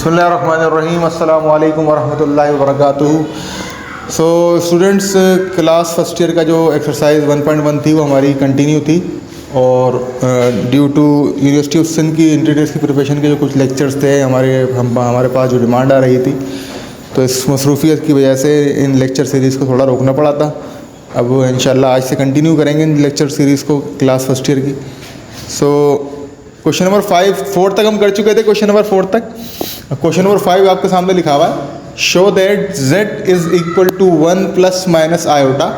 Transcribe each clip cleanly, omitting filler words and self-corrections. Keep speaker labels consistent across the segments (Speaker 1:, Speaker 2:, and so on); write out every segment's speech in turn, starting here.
Speaker 1: बिस्मिल्लाहिर्रहमानिर्रहीम अस्सलामु अलैकुम वरहमतुल्लाहि वबरकातुहू। So students, class first year का जो एक्सरसाइज 1.1 थी वो हमारी कंटिन्यू थी और due to university of Sindh की इंट्री टेस्ट की प्रिपरेशन के जो कुछ लेक्चर्स थे हमारे पास जो डिमांड आ रही थी, तो इस मसरूफियत की वजह से इन लेक्चर सीरीज़ को थोड़ा रोकना पड़ा था। अब इंशाल्लाह आज से कंटिन्यू करेंगे इन लेक्चर सीरीज़ को क्लास फर्स्ट ईयर की। सो क्वेश्चन नंबर 4 तक हम कर चुके थे। क्वेश्चन नंबर 4 तक, क्वेश्चन नंबर 5 आपके सामने लिखा हुआ है, show that z is equal to 1 plus minus iota.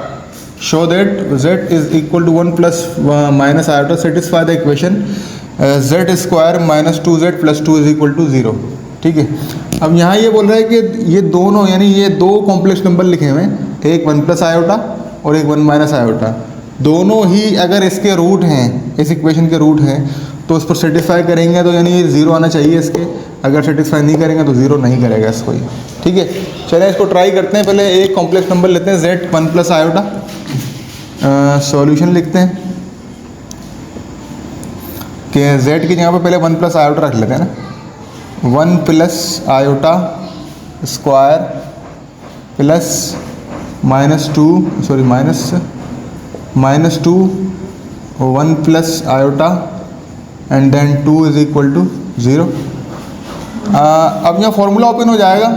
Speaker 1: Show that z is equal to 1 plus minus iota satisfy the equation z square minus 2z plus 2 is equal to 0। ठीक है, अब यहाँ ये बोल रहा है कि ये दोनों यानी ये दो कॉम्प्लेक्स नंबर लिखे हुए हैं, एक 1 प्लस आयोटा और एक 1 माइनस आयोटा। दोनों ही अगर इसके रूट हैं, इस इक्वेशन के रूट हैं, तो उस पर सेटिस्फाई करेंगे तो यानी ये 0 आना चाहिए इसके। अगर सेटिस्फाई नहीं करेंगे तो 0 नहीं करेगा इसको ही। ठीक है, चलिए इसको ट्राई करते हैं। पहले एक कॉम्प्लेक्स नंबर लेते हैं z 1 प्लस आयोटा। सॉल्यूशन लिखते हैं कि z की जगह पे पहले 1 प्लस आयोटा रख लेते हैं ना। 1 plus iota square plus minus 2 1 plus iota and then 2 is equal to 0। अब यहाँ फार्मूला ओपन हो जाएगा।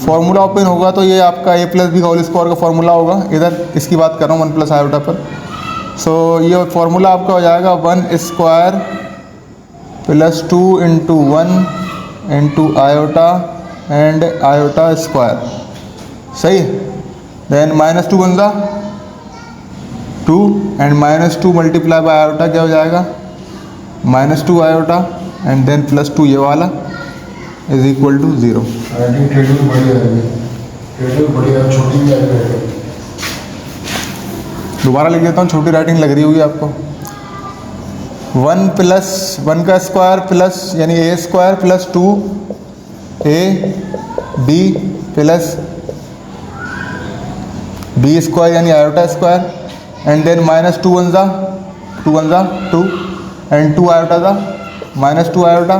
Speaker 1: फार्मूला ओपन होगा तो ये आपका a plus b whole square का फार्मूला होगा। इधर इसकी बात कर रहा हूँ 1 प्लस आयोटा पर। सो ये फार्मूला आपका हो जाएगा 1 square plus 2 into 1 into iota and iota square. सही है। देन माइनस 2 बन जा 2 and minus 2 multiply by iota क्या हो जाएगा, minus 2 iota and then plus 2 ये वाला इज इक्वल टू 0। दोबारा लिख देता हूँ, छोटी राइटिंग लग रही होगी आपको। 1 प्लस 1 का स्क्वायर प्लस यानी a square plus 2a b plus b square यानी iota square and then minus 2 1 जा 2 एंड 2 आयोटा था minus 2 iota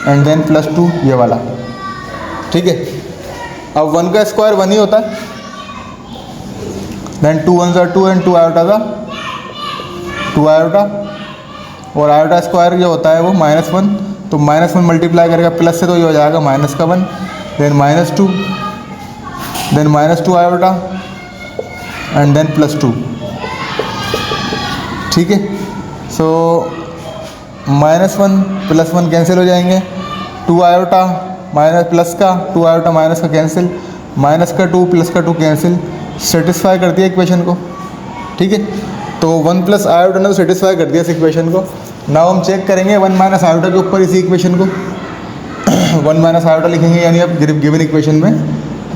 Speaker 1: and then plus 2 ये वाला। ठीक है, अब 1 का स्क्वायर 1 ही होता है। देन 2 1 जा 2 एंड 2 आयोटा था 2 आयोटा और आयोटा स्क्वायर जो होता है वो -1, तो -1 मल्टीप्लाई करेगा प्लस से तो ये हो जाएगा माइनस का 1, then -2 then -2 iota and then plus 2। ठीक है, सो -1 प्लस 1 कैंसिल हो जाएंगे, 2 आयोटा माइनस प्लस का 2 आयोटा माइनस का कैंसिल, माइनस का 2 प्लस का 2 कैंसिल। सेटिस्फाई करती है इक्वेशन को। ठीक है, तो 1 प्लस आयोटा ने तो सेटिस्फाई कर दिया इस इक्वेशन को। नाउ हम चेक करेंगे 1 माइनस आयोटा के ऊपर इसी इक्वेशन को 1 माइनस आयोटा लिखेंगे, यानी अब गिवन इक्वेशन में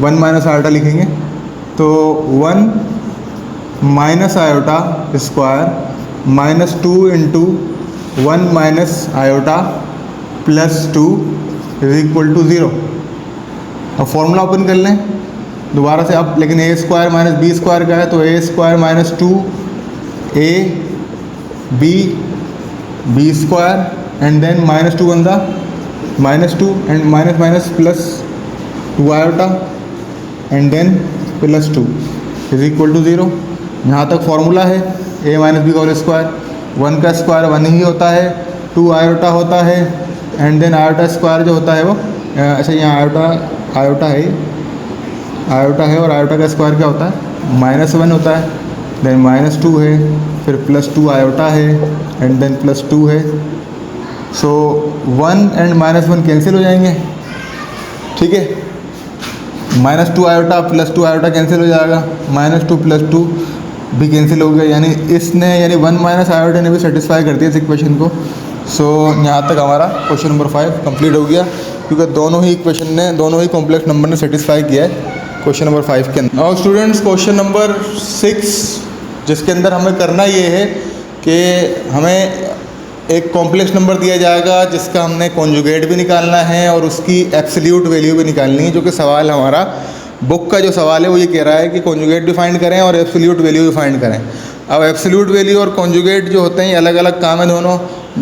Speaker 1: 1 माइनस आयोटा लिखेंगे तो 1 minus iota square minus 2 into 1 minus iota plus 2 is equal to 0। अब फॉर्मूला ओपन कर लें दोबारा से अब, लेकिन a square minus b square का है तो a square minus 2a b square and then minus 2 बंदा -2 and minus minus plus 2 iota and then plus 2 is equal to 0। यहाँ तक फार्मूला है a minus b whole square. 1 का square 1 ही होता है, 2 आयोटा होता है एंड देन आयोटा स्क्वायर जो होता है वो अच्छा यहाँ आयोटा है और आयोटा का स्क्वायर क्या होता है -1 होता है, देन -2 है, फिर प्लस 2 आयोटा है एंड देन प्लस 2 है। सो 1 एंड -1 कैंसिल हो जाएंगे। ठीक है, -2 आयोटा प्लस 2 आयोटा कैंसिल हो जाएगा, -2 प्लस 2 भी कैंसिल हो गया, यानी इसने 1 माइनस आयोटा ने भी सेटिस्फाई कर दिया इस इक्वेशन को। सो यहाँ तक हमारा क्वेश्चन नंबर 5 कंप्लीट हो गया, क्योंकि दोनों ही कॉम्प्लेक्स नंबर ने सेटिस्फाई किया है क्वेश्चन नंबर 5 के अंदर। और स्टूडेंट्स, क्वेश्चन नंबर 6 जिसके अंदर हमें करना ये है कि हमें एक कॉम्प्लेक्स नंबर दिया जाएगा जिसका हमने कॉन्जुगेट भी निकालना है और उसकी एब्सोल्यूट वैल्यू भी निकालनी है, जो कि सवाल हमारा बुक का जो सवाल है वो ये कह रहा है कि कॉन्जुगेट भी फाइंड करें और एब्सोल्यूट वैल्यू भी फाइंड करें। अब एब्सोल्यूट वैल्यू और कॉन्जुगेट जो होते हैं ये अलग अलग काम है,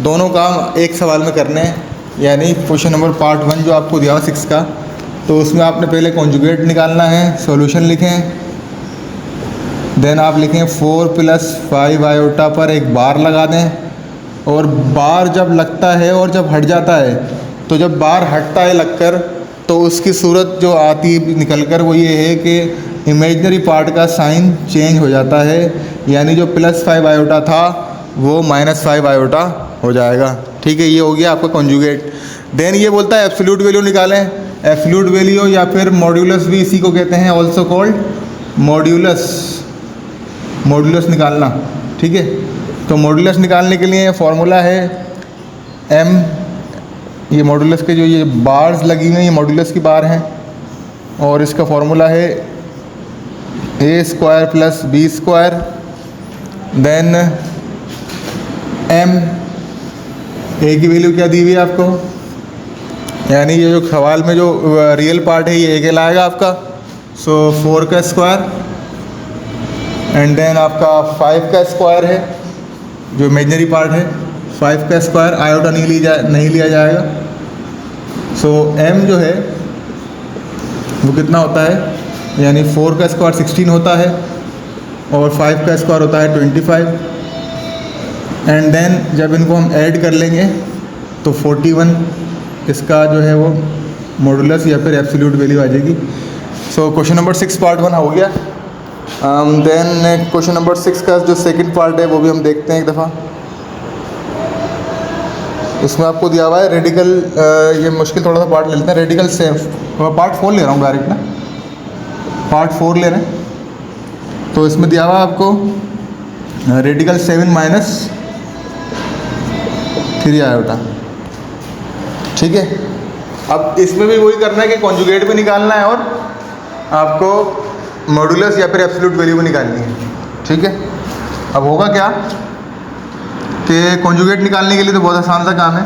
Speaker 1: दोनों काम एक सवाल में करने हैं। यानी क्वेश्चन नंबर पार्ट 1 जो आपको दिया हुआ 6 का, तो उसमें आपने पहले कॉन्जुगेट निकालना है। सॉल्यूशन लिखें, देन आप लिखें 4 + 5 आयोटा पर एक बार लगा दें, और बार जब लगता है और जब हट जाता है, तो जब बार हटता है लगकर तो उसकी सूरत जो आती है निकल कर वो ये है कि इमेजिनरी पार्ट का साइन चेंज हो जाता है, यानी जो +5 आयोटा था वो -5 आयोटा हो जाएगा। ठीक है, ये हो गया आपका कॉन्जुगेट। देन ये बोलता है एब्सोल्यूट वैल्यू निकालें। एब्सोल्यूट वैल्यू या फिर मॉड्यूलस भी इसी को कहते हैं, ऑल्सो कॉल्ड मॉड्यूलस निकालना। ठीक है, तो मॉड्यूलस निकालने के लिए फॉर्मूला है m, ये मॉड्यूलस के जो ये बार्स लगी हुई हैं ये मॉड्यूलस की बार हैं, और इसका फॉर्मूला है a² + b²। Then m, a की वैल्यू क्या दी हुई है आपको, यानी ये जो सवाल में जो रियल पार्ट है ये a कहलाएगा आपका, सो 4 का स्क्वायर। एंड देन आपका 5 का स्क्वायर है जो इमेजिनरी पार्ट है, 5 का स्क्वायर, आयोटा नहीं लिया जाएगा। सो m जो है वो कितना होता है, यानी 4 का स्क्वायर 16 होता है और 5 का स्क्वायर होता है 25। एंड देन जब इनको हम ऐड कर लेंगे तो 41 इसका जो है वो मॉडुलस या फिर एब्सोल्यूट वैल्यू आ जाएगी। सो क्वेश्चन नंबर 6 पार्ट 1 हो गया। देन क्वेश्चन नंबर 6 का जो सेकंड पार्ट है वो भी हम देखते हैं एक दफ़ा। इसमें आपको दिया हुआ है रेडिकल, ये मुश्किल थोड़ा सा पार्ट ले लेते हैं, रेडिकल सेफ, पार्ट 4 ले रहा हूँ डायरेक्ट ना, पार्ट 4 ले रहे हैं। तो इसमें दिया हुआ है आपको रेडिकल 7 - 3 आयोटा। ठीक है, अब इसमें भी वही करना है कि कॉन्जुगेट भी निकालना है और आपको मॉडुलस या फिर एब्सोल्यूट वैल्यू भी निकालनी है। ठीक है, अब होगा क्या कि कॉन्जुगेट निकालने के लिए तो बहुत आसान सा काम है।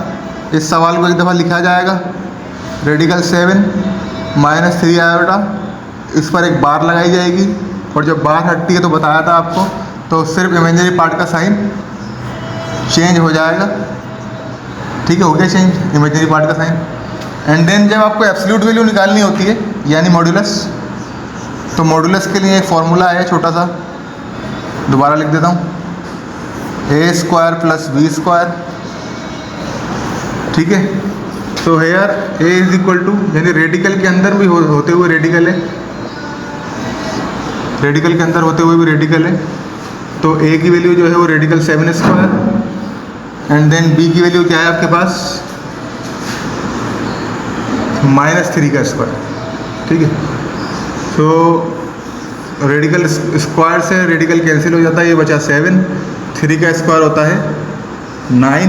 Speaker 1: इस सवाल को एक दफ़ा लिखा जाएगा, रेडिकल 7 - 3 आयोटा, इस पर एक बार लगाई जाएगी, और जब बार हटती है तो बताया था आपको, तो सिर्फ इमेजिनरी पार्ट का साइन चेंज हो जाएगा। ठीक है, हो गया चेंज इमेजिनरी पार्ट का साइन। एंड देन जब आपको एब्सोल्यूट वैल्यू निकालनी होती है यानी मॉडुलस, तो मॉडुलस के लिए एक फार्मूला है छोटा सा, दोबारा लिख देता हूँ, a² + b²। ठीक है, तो हेयर a = यानी रेडिकल के अंदर भी होते हुए रेडिकल है, रेडिकल के अंदर होते हुए भी रेडिकल है, तो a की वैल्यू जो है वो रेडिकल 7²। एंड देन b की वैल्यू क्या है आपके पास, -3 का स्क्वायर। ठीक है, तो रेडिकल स्क्वायर से रेडिकल कैंसिल हो जाता है, ये बचा 7, 3 का स्क्वायर होता है 9।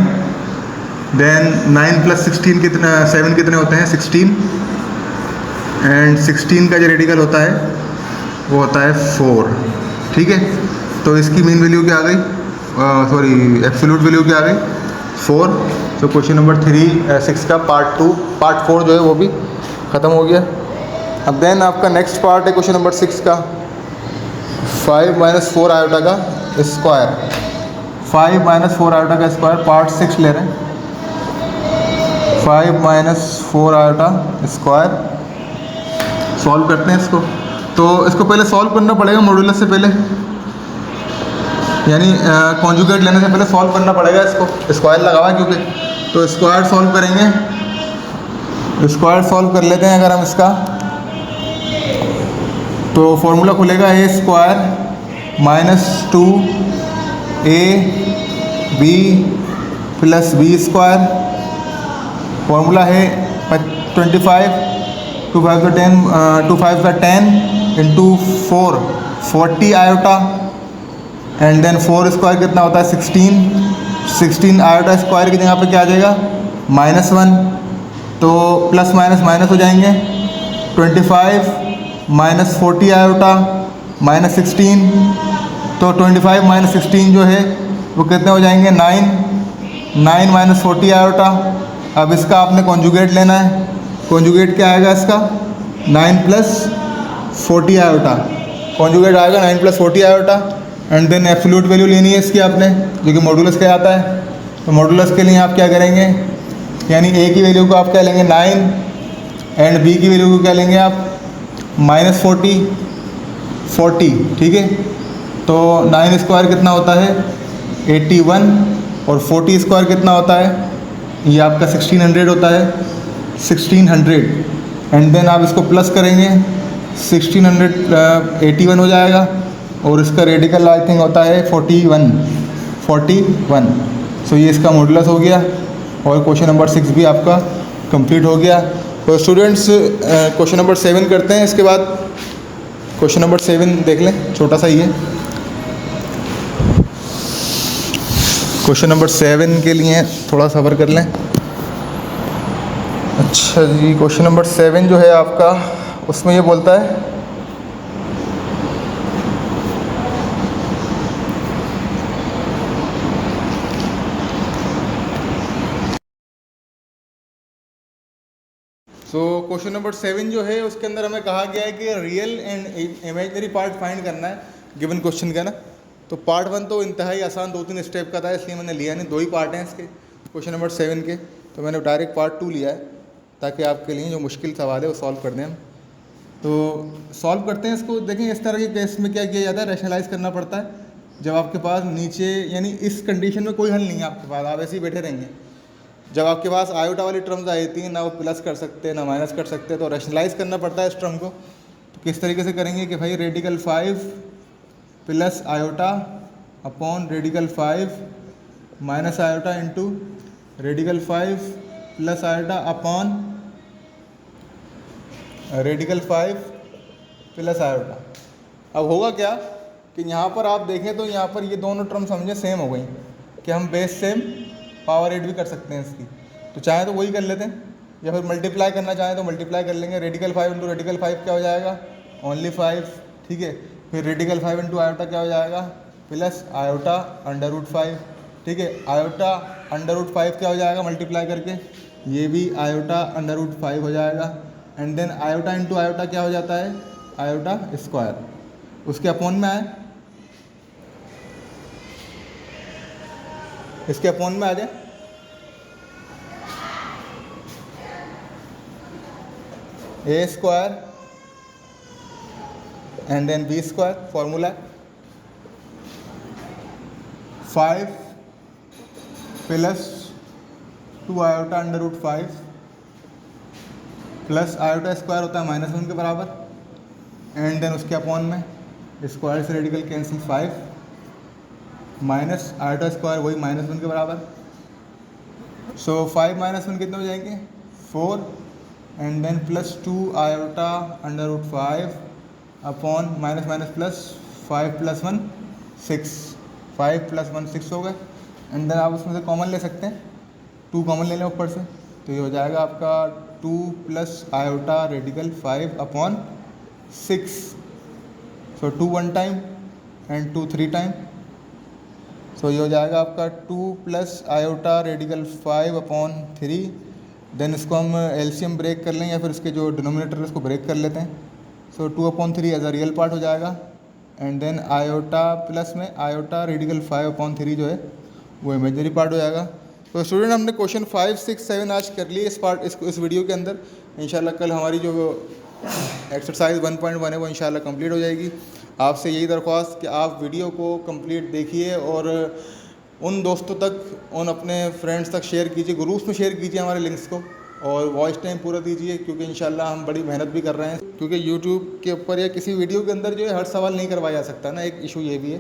Speaker 1: देन 9 + 16 कितना, 7 कितने होते हैं 16, एंड 16 का जो रेडिकल होता है वो होता है 4। ठीक है, तो इसकी मीन वैल्यू क्या आ गई, सॉरी एब्सोल्यूट वैल्यू क्या आ गई 4। तो क्वेश्चन नंबर 6 का पार्ट 4 जो है वो भी ख़त्म हो गया। अब देन आपका नेक्स्ट पार्ट है क्वेश्चन नंबर 6 का 5 - 4 आयोटा का स्क्वायर। 5 - 4 आयोटा का स्क्वायर पार्ट 6 ले रहे हैं। 5 - 4 आयोटा स्क्वायर सॉल्व करते हैं इसको। तो इसको पहले सॉल्व करना पड़ेगा मॉडुलस से पहले, यानी कॉन्जुगेट लेने से पहले सॉल्व करना पड़ेगा इसको, स्क्वायर लगा हुआ है क्योंकि, तो स्क्वायर सॉल्व करेंगे। स्क्वायर सॉल्व कर लेते हैं अगर हम इसका, तो फॉर्मूला खुलेगा a² - 2ab + b²। फॉर्मूला है 25, 2 5 10 × 4 40 आयोटा। एंड देन 4 स्क्वायर कितना होता है 16 आयोटा स्क्वायर की जगह पे क्या आ जाएगा -1, तो प्लस माइनस माइनस हो जाएंगे। 25 - 40 आयोटा -16, तो 25 - 16 जो है वो कितने हो जाएंगे 9 - 40 आयोटा। अब इसका आपने कॉन्जुगेट लेना है, कॉन्जुगेट क्या आएगा इसका 9 + 40 आयोटा, कॉन्जुगेट आएगा 9 + 40 iota. And then absolute value लेनी है इसकी आपने, जो कि मॉडुलस कहलाता है। तो मॉडुलस के लिए आप क्या करेंगे, यानी ए की वैल्यू को आप क्या लेंगे 9 एंड बी की वैल्यू को क्या लेंगे आप -40, ठीक है। तो 9 स्क्वायर कितना होता है 81 और 40 स्क्वायर कितना होता है, ये आपका 1600 होता है, 1600 एंड देन आप इसको प्लस करेंगे 1681 हो जाएगा और इसका रेडिकल आई थिंक होता है 41। सो ये इसका मॉडुलस हो गया और क्वेश्चन नंबर 6 भी आपका कंप्लीट हो गया। तो स्टूडेंट्स क्वेश्चन नंबर 7 करते हैं, इसके बाद क्वेश्चन नंबर 7 देख लें, छोटा सा ही है। क्वेश्चन नंबर 7 के लिए थोड़ा सब्र कर लें। अच्छा जी, क्वेश्चन नंबर 7 जो है आपका, उसमें ये बोलता है क्वेश्चन नंबर 7 जो है उसके अंदर हमें कहा गया है कि real and imaginary part find करना है गिवन क्वेश्चन का ना। तो पार्ट 1 तो इंतहाई आसान 2-3 स्टेप का था, इसलिए मैंने लिया नहीं, 2 ही पार्ट हैं इसके क्वेश्चन नंबर 7 के, तो मैंने डायरेक्ट पार्ट 2 लिया है ताकि आपके लिए जो मुश्किल सवाल है वो सॉल्व कर दें हम। तो सॉल्व करते हैं इसको। देखें इस तरह के केस में क्या किया जाता है, रैशनलाइज करना पड़ता है। जब आपके पास नीचे यानी इस कंडीशन में कोई हल नहीं है आपके पास, आप ऐसे ही बैठे रहेंगे। जब आपके पास आयोटा वाली टर्म्स आई थी ना, वो प्लस कर सकते हैं ना माइनस कर सकते हैं, तो रैशनलाइज करना पड़ता है इस टर्म को। तो किस तरीके से करेंगे कि भाई radical 5 plus iota upon radical 5 minus iota into radical 5 plus iota upon radical 5 plus iota. अब होगा क्या कि यहाँ पर आप देखें तो यहाँ पर ये दोनों टर्म समझे सेम हो गई कि हम बेस सेम पावर 8 भी कर सकते हैं इसकी, तो चाहे तो वही कर लेते हैं, या फिर मल्टीप्लाई करना चाहें तो मल्टीप्लाई कर लेंगे। रेडिकल 5 इंटू रेडिकल 5 क्या हो जाएगा ओनली 5, ठीक है। फिर रेडिकल 5 इंटू आयोटा क्या हो जाएगा प्लस आयोटा अंडर रूट 5, ठीक है। आयोटा अंडर रूट 5 क्या हो जाएगा मल्टीप्लाई करके, ये भी आयोटा अंडर रूट 5 हो जाएगा। And then iota into iota क्या हो जाता है आयोटा स्क्वायर, उसके अपोन में आए, इसके अपोन में आ जाए, a square and then b square, formula 5 plus 2 iota under root 5 plus iota square होता है -1 के बराबर, एंड देन उसके अपॉन में स्क्वायर से radical cancel 5 minus iota square वही -1 के बराबर। सो 5 -1 कितने हो जाएंगे 4 and then plus 2 iota under root 5 upon minus minus plus 5 + 1 6, 5 + 1 6 हो गए। एंड देन आप उसमें से कॉमन ले सकते हैं, 2 कॉमन ले लें ऊपर से, तो ये हो जाएगा आपका 2 plus iota radical 5 upon 6। So 2 1 time and 2 3 time, so ये हो जाएगा आपका 2 plus iota radical 5 upon 3। Then इसको हम एलसीएम ब्रेक कर लें या फिर इसके जो डिनोमिनेटर है उसको ब्रेक कर लेते हैं। सो 2/3 एज अ रियल पार्ट हो जाएगा, एंड देन आयोटा प्लस में आयोटा रेडिकल 5/3 जो है वो इमेजनरी पार्ट हो जाएगा। तो स्टूडेंट हमने क्वेश्चन 5 6 7 आज कर लिए इस वीडियो के अंदर। इंशाल्लाह कल हमारी जो एक्सरसाइज 1.1 है वो इंशाल्लाह कंप्लीट हो जाएगी। आपसे यही दरख्वास्त कि आप वीडियो को कंप्लीट देखिए और उन दोस्तों तक, उन अपने फ्रेंड्स तक शेयर कीजिए, ग्रुप्स में शेयर कीजिए हमारे लिंक्स को, और वॉइस टाइम पूरा दीजिए, क्योंकि इंशाल्लाह हम बड़ी मेहनत भी कर रहे हैं। क्योंकि यूट्यूब के ऊपर या किसी वीडियो के अंदर जो है हर सवाल नहीं करवाया जा सकता ना, एक इशू ये भी है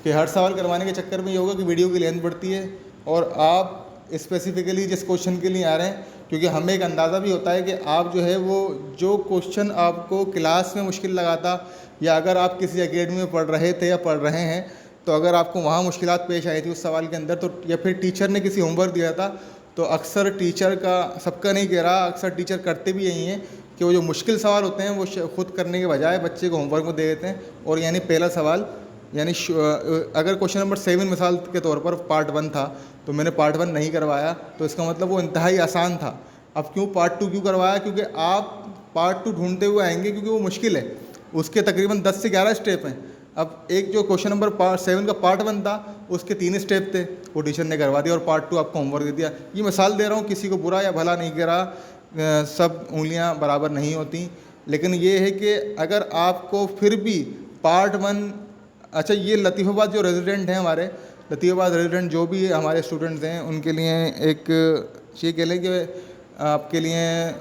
Speaker 1: कि हर सवाल करवाने के चक्कर में ये होगा कि वीडियो की लेंथ बढ़ती है और आप स्पेसिफिकली जिस क्वेश्चन के लिए आ रहे हैं, क्योंकि हमें एक अंदाज़ा भी होता है कि आप जो है वो जो क्वेश्चन आपको क्लास में मुश्किल लगाता, या अगर आप किसी एकेडमी में पढ़ रहे थे या पढ़ रहे हैं तो अगर आपको वहाँ मुश्किलात पेश आई थी उस सवाल के अंदर, तो या फिर टीचर ने किसी होमवर्क दिया था, तो अक्सर टीचर का, सबका नहीं कह रहा, अक्सर टीचर करते भी यही हैं कि वो जो मुश्किल सवाल होते हैं वो खुद करने के बजाय बच्चे को होमवर्क में दे देते हैं। और यानी पहला सवाल यानी अगर क्वेश्चन नंबर 7 मिसाल के तौर पर पार्ट 1 था तो मैंने पार्ट 1 नहीं करवाया, तो इसका मतलब वो इंतहाई आसान था। अब क्यों पार्ट 2 क्यों करवाया, क्योंकि आप पार्ट 2 ढूंढते हुए आएंगे, क्योंकि वो मुश्किल है, उसके तकरीबन 10 से 11 स्टेप हैं। अब एक जो क्वेश्चन नंबर पार्ट 7 का पार्ट 1 था, उसके 3 स्टेप थे, वो टीचर ने करवा दिया और पार्ट 2 आपको होमवर्क दे दिया। ये मिसाल दे रहा हूँ, किसी को बुरा या भला नहीं कह रहा, सब उंगलियाँ बराबर नहीं होती, लेकिन ये है कि अगर आपको फिर भी पार्ट 1, अच्छा ये लतीफ़ाबाद जो रेजिडेंट हैं हमारे, लतीफ़ाबाद रेजिडेंट जो भी हमारे स्टूडेंट्स हैं, उनके लिए एक ये कह लें कि आपके लिए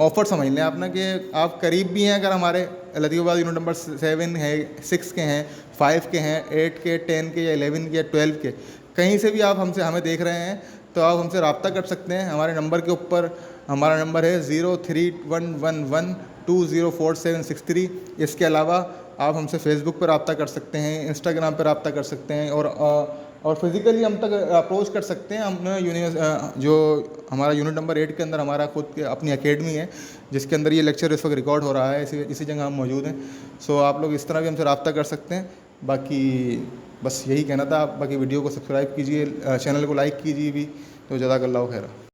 Speaker 1: ऑफ़र समझ लें आप ना, कि आप करीब भी हैं अगर हमारे लतीफ़ाबाद यूनिट नंबर 7 है, 6 के हैं, 5 के हैं, 8 के, 10 के या 11 के या 12 के, कहीं से भी आप हमें देख रहे हैं तो आप हमसे रब्ता कर सकते हैं। हमारे नंबर के ऊपर हमारा नंबर है 031112044763। इसके अलावा आप हमसे फेसबुक पर रब्ता कर सकते हैं, इंस्टाग्राम पर रब्ता कर सकते हैं, और फिज़िकली हम तक अप्रोच कर सकते हैं। हमने जो हमारा यूनिट नंबर 8 के अंदर हमारा खुद के अपनी एकेडमी है, जिसके अंदर ये लेक्चर इस वक्त रिकॉर्ड हो रहा है, इसी जगह हम मौजूद हैं। सो आप लोग इस तरह भी हमसे रब्ता कर सकते हैं। बाकी बस यही कहना था। बाकी वीडियो को सब्सक्राइब कीजिए, चैनल को लाइक कीजिए भी। तो जज़ाकल्लाहु खैर।